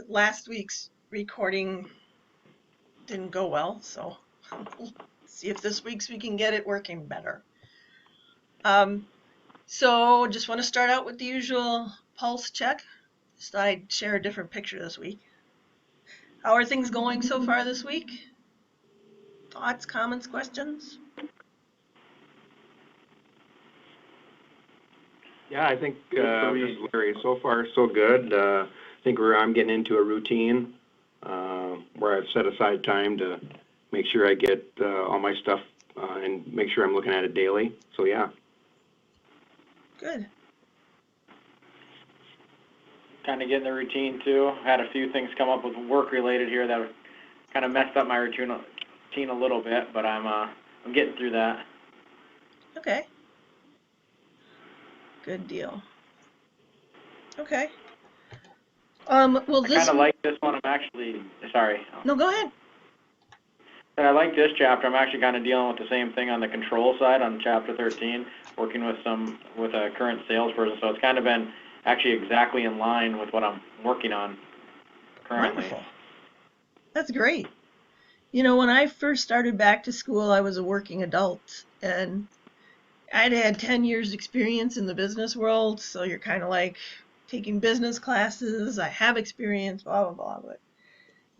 Last week's recording didn't go well, so we'll see if this week's we can get it working better. So just want to start out with the usual pulse check. Just thought I'd share a different picture this week. How are things going so far this week? Thoughts, comments, questions? Yeah, I think this is Larry. So far, so good. I think I'm getting into a routine where I've set aside time to make sure I get all my stuff and make sure I'm looking at it daily. So yeah. Good. Kind of getting the routine too. Had a few things come up with work related here that kind of messed up my routine a little bit, but I'm getting through that. Okay. Good deal. Okay. Well, I kind of like this one. I'm actually sorry. No, go ahead. And I like this chapter. I'm actually kind of dealing with the same thing on the control side on chapter 13, working with a current salesperson. So it's kind of been actually exactly in line with what I'm working on currently. Wonderful. That's great. You know, when I first started back to school, I was a working adult, and I'd had 10 years experience in the business world, so you're kind of like taking business classes. I have experience, blah, blah, blah. But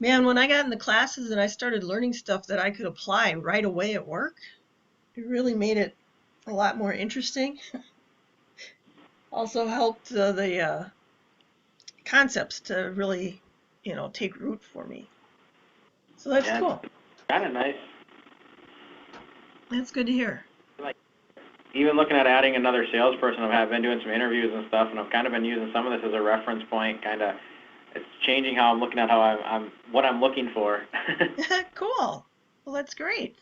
man, when I got in the classes and I started learning stuff that I could apply right away at work, it really made it a lot more interesting. Also helped the concepts to really, take root for me. So that's cool. Kind of nice. That's good to hear. Like, even looking at adding another salesperson, I've been doing some interviews and stuff, and I've kind of been using some of this as a reference point. Kind of, it's changing how I'm looking at how what I'm looking for. Cool. Well, that's great.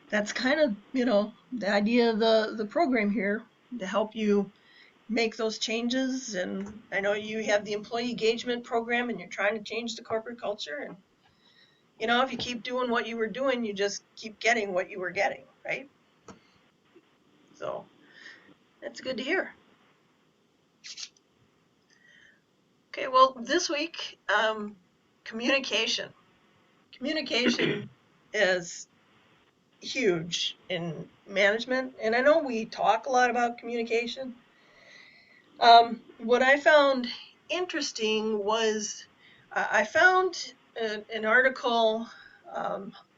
That's kind of, the idea of the program here, to help you make those changes. And I know you have the employee engagement program and you're trying to change the corporate culture. And, if you keep doing what you were doing, you just keep getting what you were getting, right? So that's good to hear. Okay, well, this week, communication. Communication is huge in management, and I know we talk a lot about communication. What I found interesting was I found an article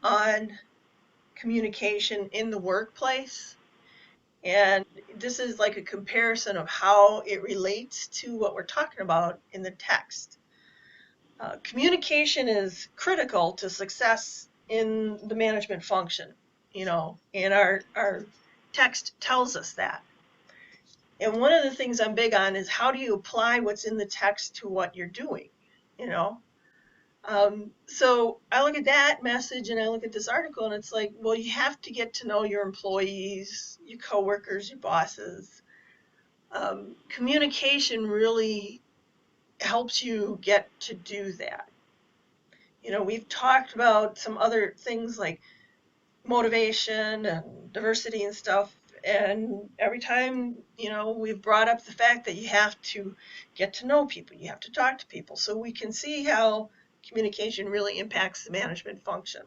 on communication in the workplace, and this is like a comparison of how it relates to what we're talking about in the text. Communication is critical to success in the management function, and our text tells us that. And one of the things I'm big on is how do you apply what's in the text to what you're doing, So I look at that message and I look at this article and it's like, well, you have to get to know your employees, your coworkers, your bosses. Communication really helps you get to do that. We've talked about some other things like motivation and diversity and stuff. And every time, we've brought up the fact that you have to get to know people, you have to talk to people, so we can see how communication really impacts the management function.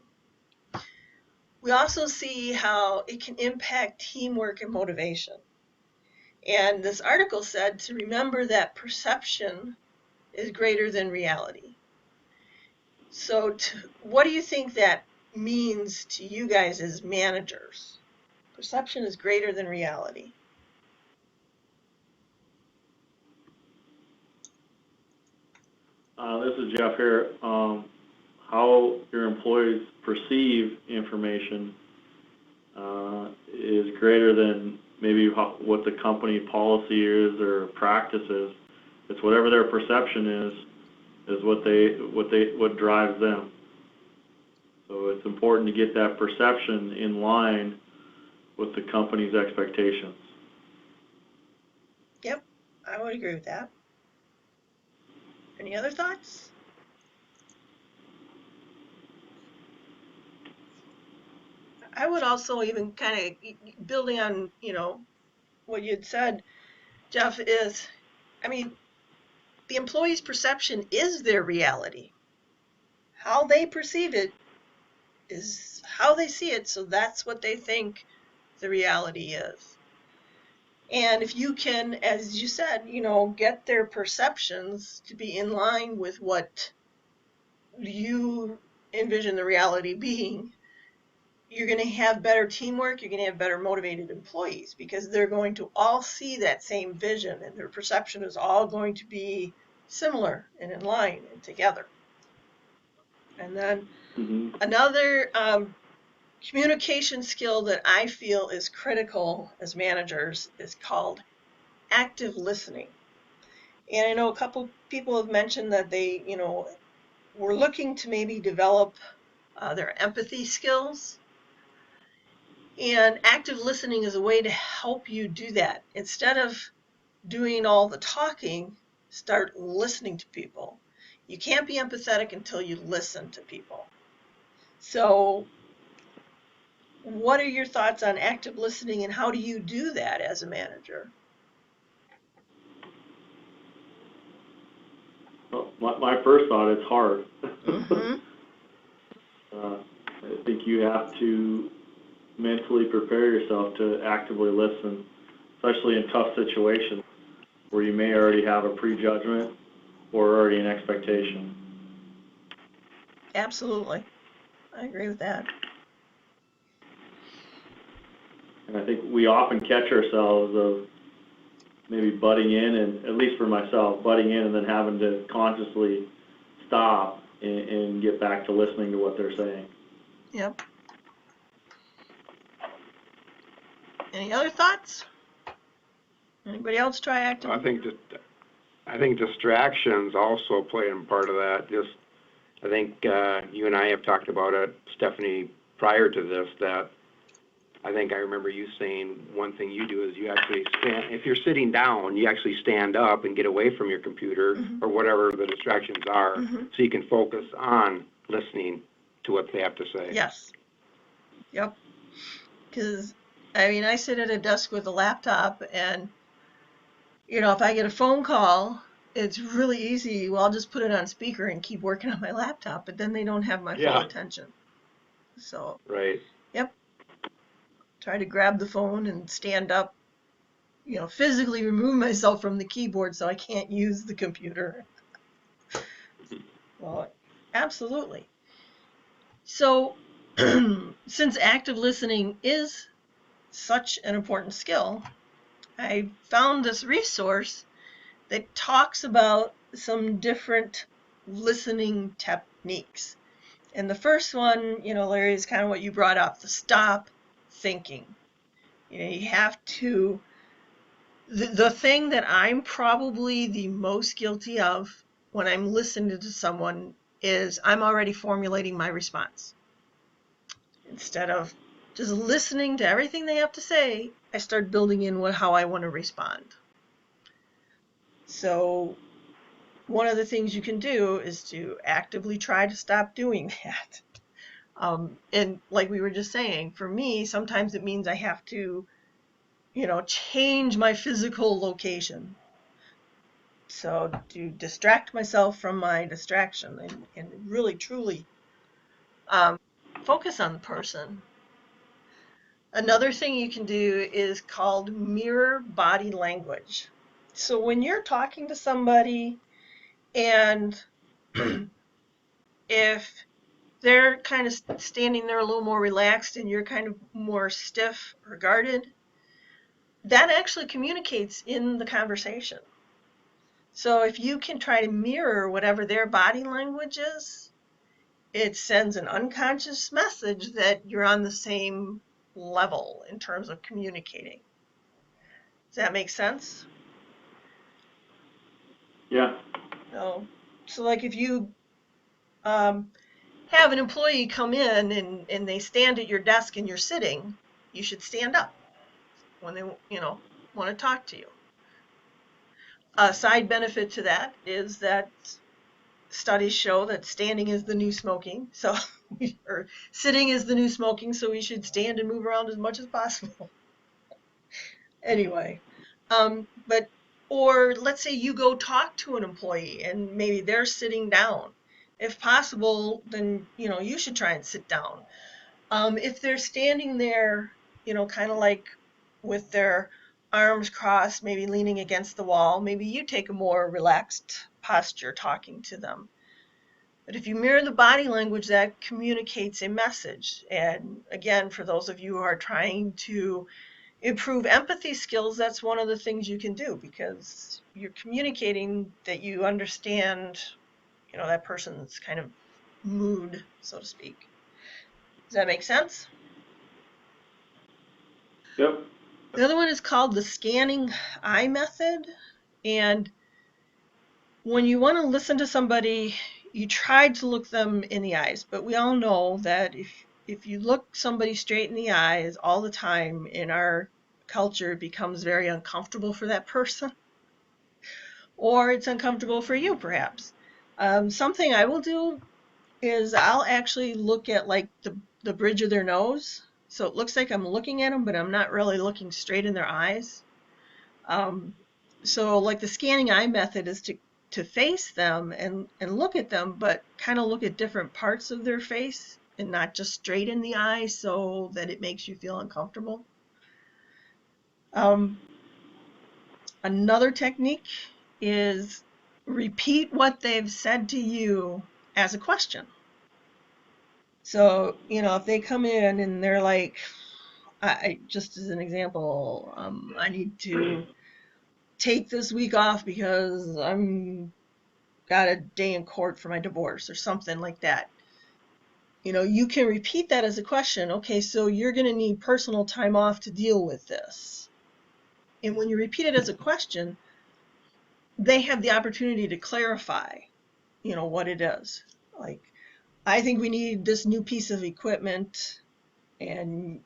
We also see how it can impact teamwork and motivation. And this article said to remember that perception is greater than reality. So what do you think that means to you guys as managers? Perception is greater than reality. This is Jeff here. How your employees perceive information is greater than maybe what the company policy is or practice is. It's whatever their perception is what drives them. So it's important to get that perception in line with the company's expectations. Yep, I would agree with that. Any other thoughts? I would also even kind of building on, what you had said, Jeff, is, the employee's perception is their reality. How they perceive it is how they see it, so that's what they think the reality is. And if you can, as you said, get their perceptions to be in line with what you envision the reality being, you're going to have better teamwork, you're going to have better motivated employees, because they're going to all see that same vision, and their perception is all going to be similar and in line and together. And then another communication skill that I feel is critical as managers is called active listening. And I know a couple people have mentioned that they, were looking to maybe develop their empathy skills. And active listening is a way to help you do that. Instead of doing all the talking, start listening to people. You can't be empathetic until you listen to people. So what are your thoughts on active listening, and how do you do that as a manager? Well, my first thought, it's hard. Mm-hmm. I think you have to mentally prepare yourself to actively listen, especially in tough situations where you may already have a prejudgment or already an expectation. Absolutely. I agree with that. And I think we often catch ourselves of maybe butting in, and at least for myself, butting in and then having to consciously stop and get back to listening to what they're saying. Yep. Any other thoughts? Anybody else try active? I think distractions also play a part of that. I think you and I have talked about it, Stephanie, prior to this, that I think I remember you saying one thing you do is you actually stand, if you're sitting down, you actually stand up and get away from your computer or whatever the distractions are, so you can focus on listening to what they have to say. Yes. Yep. Because, I sit at a desk with a laptop, and, if I get a phone call, it's really easy. Well, I'll just put it on speaker and keep working on my laptop, but then they don't have my full attention. So, right. Yep. Try to grab the phone and stand up, physically remove myself from the keyboard so I can't use the computer. Well, absolutely. So, since active listening is such an important skill, I found this resource that talks about some different listening techniques. And the first one, Larry, is kind of what you brought up, the stop thinking. You have to, the thing that I'm probably the most guilty of when I'm listening to someone is I'm already formulating my response. Instead of just listening to everything they have to say, I start building in how I want to respond. So one of the things you can do is to actively try to stop doing that. And like we were just saying, for me, sometimes it means I have to, change my physical location. So to distract myself from my distraction and really, truly focus on the person. Another thing you can do is called mirror body language. So when you're talking to somebody and if they're kind of standing there a little more relaxed and you're kind of more stiff or guarded, that actually communicates in the conversation. So if you can try to mirror whatever their body language is, it sends an unconscious message that you're on the same level in terms of communicating. Does that make sense? Yeah. No. So like if you have an employee come in and they stand at your desk and you're sitting, you should stand up when they want to talk to you. A side benefit to that is that studies show that standing is the new smoking, so or sitting is the new smoking, so we should stand and move around as much as possible. Anyway, but Or let's say you go talk to an employee and maybe they're sitting down. If possible, then, you should try and sit down. If they're standing there, kind of like with their arms crossed, maybe leaning against the wall, maybe you take a more relaxed posture talking to them. But if you mirror the body language, that communicates a message. And again, for those of you who are trying to improve empathy skills, that's one of the things you can do, because you're communicating that you understand, that person's kind of mood, so to speak. Does that make sense? Yep. The other one is called the scanning eye method. And when you want to listen to somebody, you try to look them in the eyes. But we all know that if you look somebody straight in the eyes all the time in our culture, it becomes very uncomfortable for that person. Or it's uncomfortable for you, perhaps. Something I will do is I'll actually look at like the bridge of their nose. So it looks like I'm looking at them, but I'm not really looking straight in their eyes. So like the scanning eye method is to face them and look at them, but kind of look at different parts of their face and not just straight in the eye, so that it makes you feel uncomfortable. Another technique is repeat what they've said to you as a question. So, if they come in and they're like, just as an example, I need to take this week off because I'm got a day in court for my divorce or something like that. You can repeat that as a question. Okay, so you're going to need personal time off to deal with this. And when you repeat it as a question, they have the opportunity to clarify, what it is. Like, I think we need this new piece of equipment, and,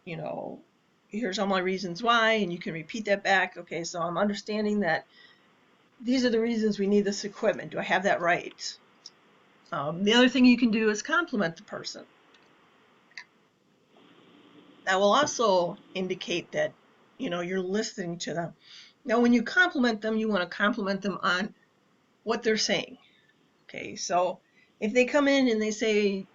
here's all my reasons why, and you can repeat that back. Okay, so I'm understanding that these are the reasons we need this equipment. Do I have that right? The other thing you can do is compliment the person. That will also indicate that, you're listening to them. Now, when you compliment them, you want to compliment them on what they're saying. Okay, so if they come in and they say,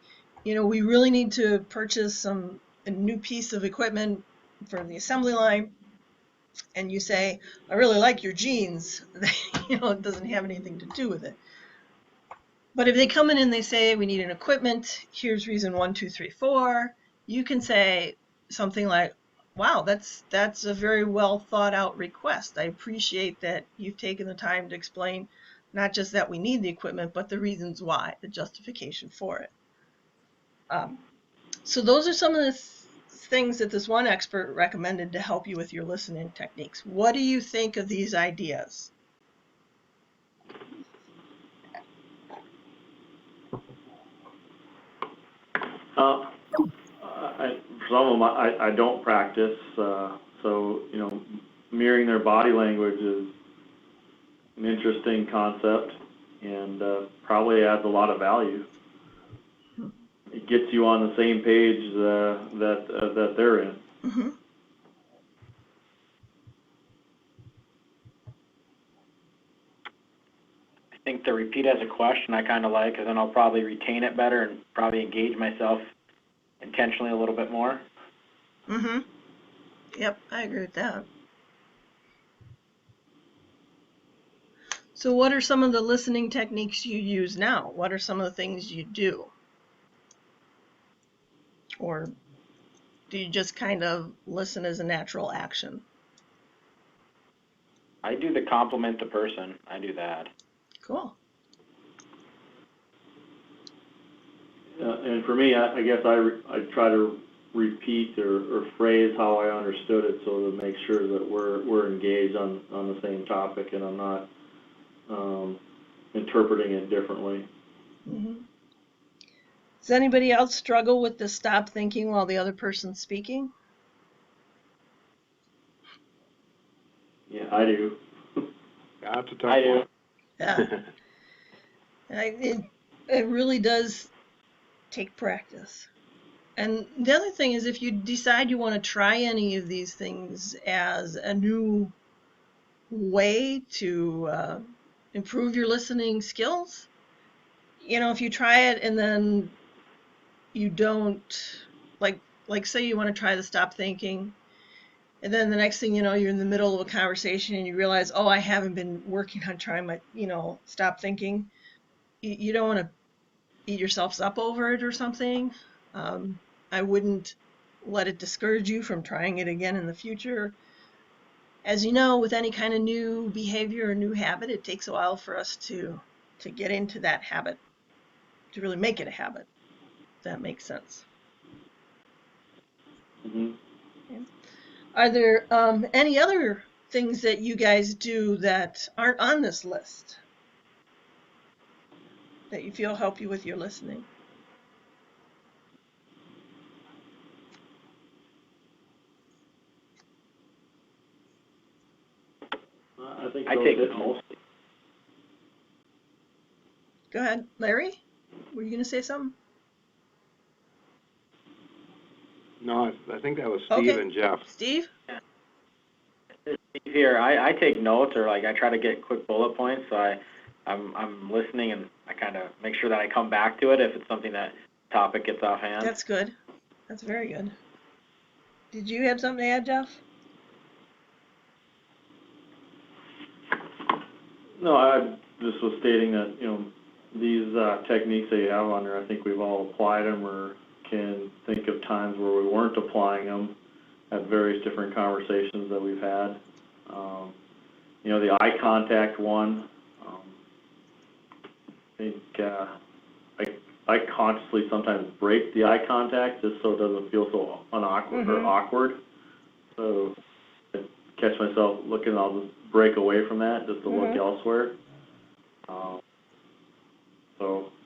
we really need to purchase a new piece of equipment for the assembly line, and you say, I really like your jeans, it doesn't have anything to do with it. But if they come in and they say, we need an equipment, here's reason 1, 2, 3, 4, you can say something like, wow, that's a very well thought out request. I appreciate that you've taken the time to explain not just that we need the equipment, but the reasons why, the justification for it. So those are some of the things that this one expert recommended to help you with your listening techniques. What do you think of these ideas? Some of them I don't practice, so mirroring their body language is an interesting concept, and probably adds a lot of value. It gets you on the same page that they're in. Mm-hmm. I think the repeat as a question I kind of like, because then I'll probably retain it better and probably engage myself intentionally a little bit more. Mm-hmm. Yep, I agree with that. So what are some of the listening techniques you use now? What are some of the things you do? Or do you just kind of listen as a natural action? I do the compliment the person. I do that. Cool. And for me, I guess I try to repeat or phrase how I understood it, so to make sure that we're engaged on the same topic, and I'm not interpreting it differently. Mm-hmm. Does anybody else struggle with the stop thinking while the other person's speaking? Yeah, I do. That's a tough I do. one. Yeah. It really does take practice. And the other thing is, if you decide you want to try any of these things as a new way to improve your listening skills. You know, if you try it and then you don't, like say you want to try to stop thinking, and then the next thing you know, you're in the middle of a conversation and you realize, oh, I haven't been working on trying my, stop thinking. You don't want to beat yourselves up over it or something. I wouldn't let it discourage you from trying it again in the future. As you know, with any kind of new behavior or new habit, it takes a while for us to get into that habit, to really make it a habit. If that makes sense. Mhm. Okay. Are there any other things that you guys do that aren't on this list that you feel help you with your listening? I think I those take hit notes. most. Go ahead, Larry. Were you going to say something? No, I think that was Steve Okay. and Jeff. Steve? Here, I take notes, or like I try to get quick bullet points, so I'm listening, and I kind of make sure that I come back to it if it's something that topic gets offhand. That's good. That's very good. Did you have something to add, Jeff? No, I just was stating that, these techniques that you have on there, I think we've all applied them or can think of times where we weren't applying them at various different conversations that we've had. The eye contact one, I think I consciously sometimes break the eye contact just so it doesn't feel so unawkward or awkward. So I catch myself looking, I'll just break away from that just to look elsewhere.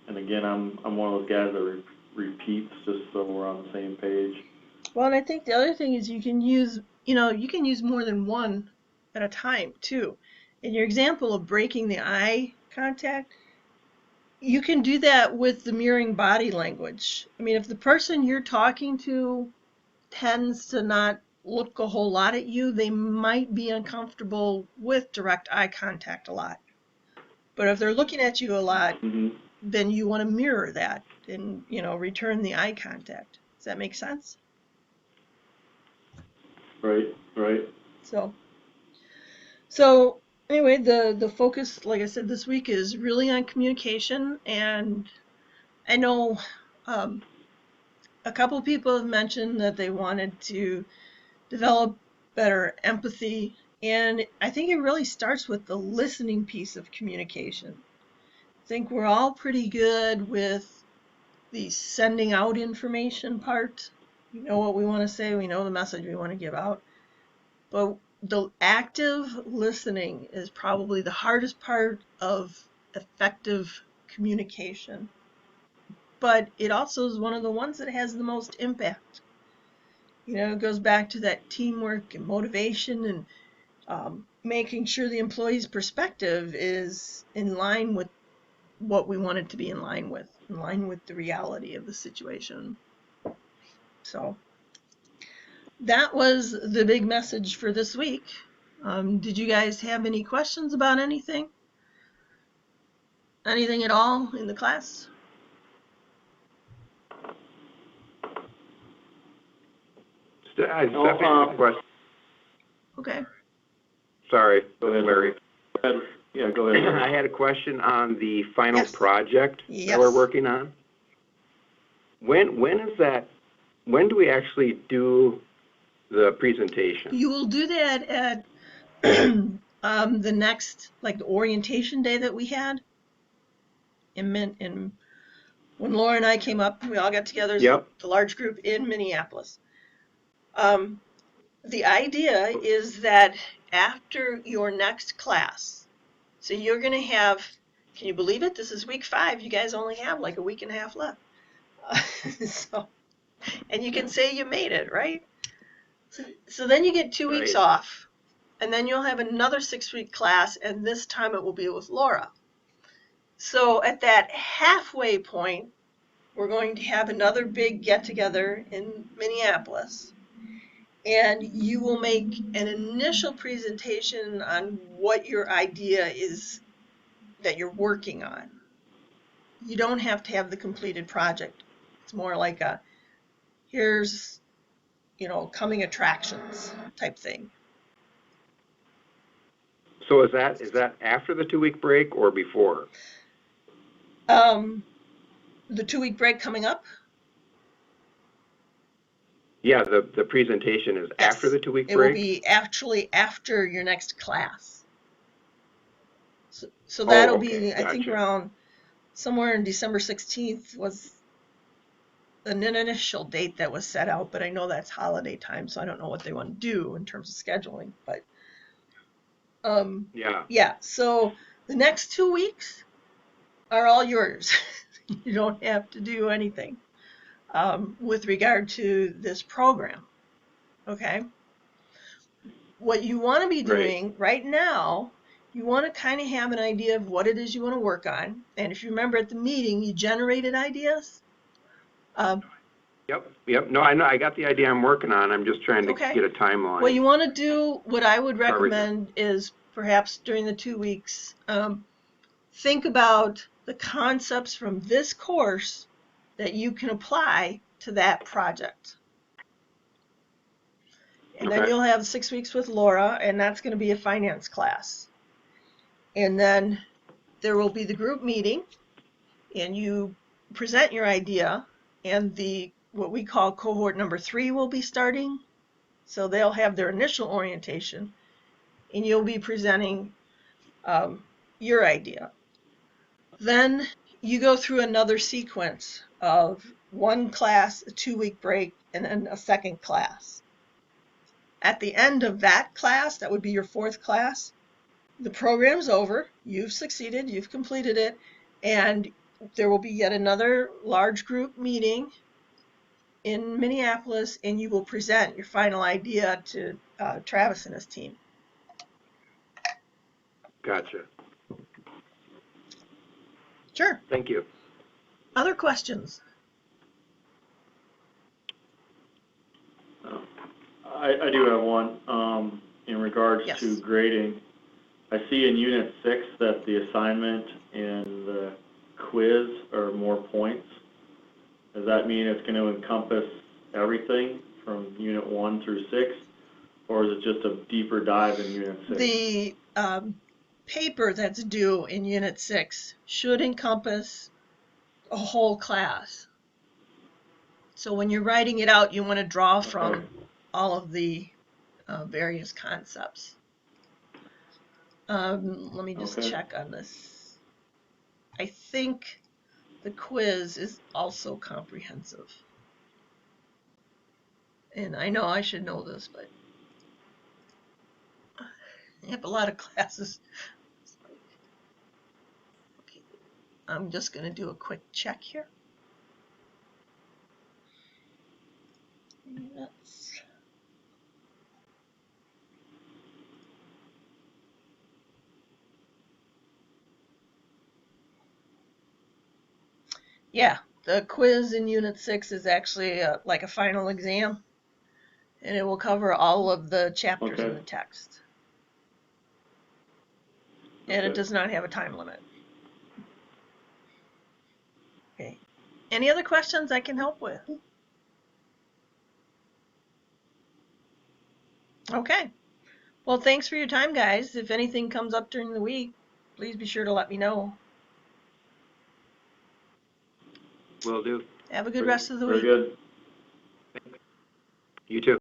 And again, I'm one of those guys that repeats just so we're on the same page. Well, and I think the other thing is you can use more than one at a time too. In your example of breaking the eye contact, you can do that with the mirroring body language. I mean, if the person you're talking to tends to not look a whole lot at you, they might be uncomfortable with direct eye contact a lot. But if they're looking at you a lot, then you want to mirror that and, return the eye contact. Does that make sense? Right. So anyway, the focus, like I said, this week is really on communication, and I know a couple of people have mentioned that they wanted to develop better empathy, and I think it really starts with the listening piece of communication. I think we're all pretty good with the sending out information part. We know what we want to say, we know the message we want to give out, but the active listening is probably the hardest part of effective communication. But it also is one of the ones that has the most impact. It goes back to that teamwork and motivation and making sure the employee's perspective is in line with what we want it to be in line with the reality of the situation. So that was the big message for this week. Did you guys have any questions about anything? Anything at all in the class? I just have a question. Okay. Sorry, Go ahead, Larry. Yeah, go ahead. I had a question on the final project Yes. that we're working on. When is that? When do we actually do the presentation? You will do that at the next, like the orientation day that we had. In when Laura and I came up, we all got together as the large group in Minneapolis. The idea is that after your next class, so you're going to have, can you believe it? This is week 5. You guys only have like a week and a half left. And you can say you made it, right? So then you get 2 weeks off, and then you'll have another 6-week class, and this time it will be with Laura. So at that halfway point, we're going to have another big get-together in Minneapolis. and you will make an initial presentation on what your idea is that you're working on. You don't have to have the completed project. It's more like a, here's, coming attractions type thing. So is that after the 2-week break or before? The 2-week break coming up? Yeah, the presentation is Yes. after the 2-week It will break? be actually after your next class. So that'll be, I think, gotcha. around somewhere in December 16th was an initial date that was set out, but I know that's holiday time, so I don't know what they want to do in terms of scheduling. But yeah, so the next 2 weeks are all yours. You don't have to do anything with regard to this program. Okay? What you want to be doing right now, you want to kind of have an idea of what it is you want to work on. And if you remember at the meeting, you generated ideas. Yep. No, I know. I got the idea I'm working on. I'm just trying to get a timeline. What you want to do, what I would recommend is perhaps during the 2 weeks, think about the concepts from this course that you can apply to that project. And then you'll have 6 weeks with Laura, and that's going to be a finance class. And then there will be the group meeting, and you present your idea, and what we call cohort number 3 will be starting. So they'll have their initial orientation, and you'll be presenting your idea. Then you go through another sequence of one class, a 2-week break, and then a second class. At the end of that class, that would be your 4th class, the program's over, you've succeeded, you've completed it, and there will be yet another large group meeting in Minneapolis, and you will present your final idea to Travis and his team. Gotcha. Sure. Thank you. Other questions? I do have one, in regards to grading. I see in Unit 6 that the assignment and the quiz are more points. Does that mean it's going to encompass everything from Unit 1 through 6, or is it just a deeper dive in Unit 6? The paper that's due in Unit 6 should encompass a whole class. So when you're writing it out, you want to draw from all of the various concepts. Let me just check on this. I think the quiz is also comprehensive. And I know I should know this, but I have a lot of classes. Okay. I'm just going to do a quick check here. Yeah, the quiz in Unit 6 is actually like a final exam, and it will cover all of the chapters in the text. And it does not have a time limit. Okay. Any other questions I can help with? Okay. Well, thanks for your time, guys. If anything comes up during the week, please be sure to let me know. Will do. Have a good rest of the week. Very good. You too.